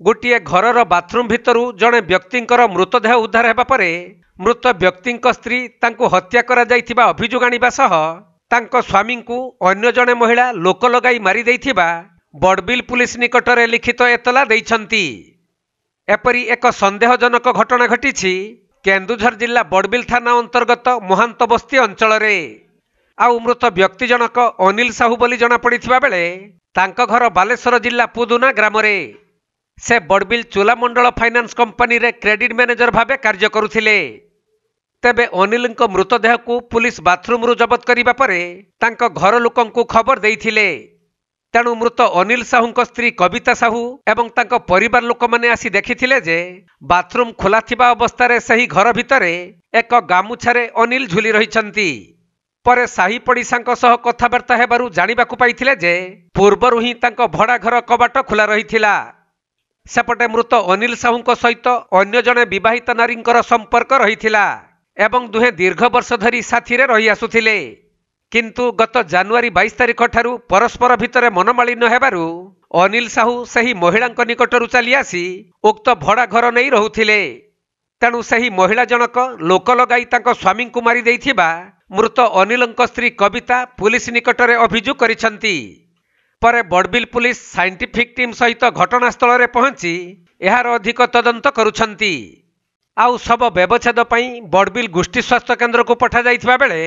गोटे घरर बाथरूम भितरु जड़े व्यक्तिंकर मृतदेह उद्धार हेबा परे मृत व्यक्तिंक स्त्री तांको हत्या करा जाइथिबा अभियोग आनिबा सह तांको स्वामी को अन्य जड़े महिला लोक लगाई मारी देइथिबा बड़बिल पुलिस निकटरे लिखित एतला दैछंती। एपरी एक संदेहजनक घटना घटिछि केन्दुझर जिला बड़बिल थाना अंतर्गत महांत बस्ती अंचल रे। आउ मृत व्यक्ति जनक अनिल साहू बोली जना पड़िथिबा बेले तांको घर बालेश्वर जिला पुदुना ग्राम रे। से बड़बिल चोलामंडल फाइनान्स कंपनी रे क्रेडिट मैनेजर भावे कार्य करुथिले। तेबे अनिल मृतदेह को पुलिस बाथरूम रु जबत करिबा परे तांको घर लोकंकु खबर देइथिले। तेणु मृत अनिल साहू स्त्री कविता साहू एवं तांको परिवार लोक माने आसी देखिथिले जे बाथरूम खोला थिबा अवस्था सही घर भितरे एक गामुछारे अनिल झुली रहिछंती। परे साही पड़िशांक सह कथबार्ता हेबारु जानिबाकु पाइथिले जे पूर्वरु ही तांको भड़ा घर कबाट खुला रहिथिला। सेपटे मृत अनिल साहू सहित अन्य जने विवाहित नारींकर संपर्क रहिथिला एवं दुहे दीर्घ वर्ष धरी साथी रे रही आसुथिले। किंतु गत जानुआरी 22 तारिख ठारू परस्पर भितर मनमालिन्य हेबारु अनिल साहू सही महिलांक निकटरू चली आसी उक्त भड़ा घर नहीं रहुथिले। तेणु सही महिला जनक लोक लगाई तांको स्वामी को मारी देइथिबा मृत अनिलंक स्त्री कविता पुलिस निकटरे अभियोग करिसंती। परे बड़बिल पुलिस साइंटिफिक टीम सहित घटनास्थल रे पहुंची एहार अधिक तदंत करुछंती। आउ सब व्यवच्छेद पई बड़बिल गोष्ठी स्वास्थ्य केन्द्र को पठा जाइथिबा बेले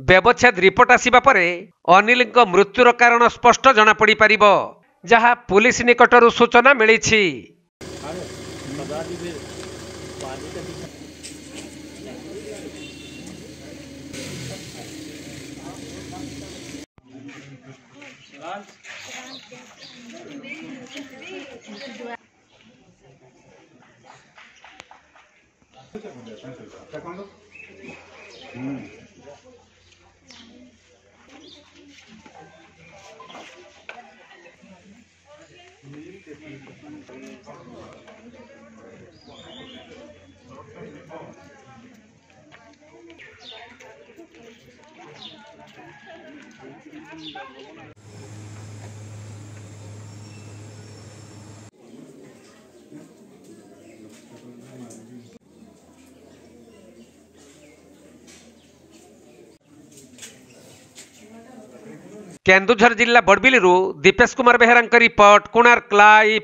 व्यवच्छेद रिपोर्ट आसीबा परे अनिलंक मृत्युर कारण स्पष्ट जना पड़ी परिबो, जहा पुलिस निकटरू सूचना मिलिछि। केन्दुझर जिला बड़बिलू दीपेश कुमार बेहरा रिपोर्ट, कोणार्क लाइव।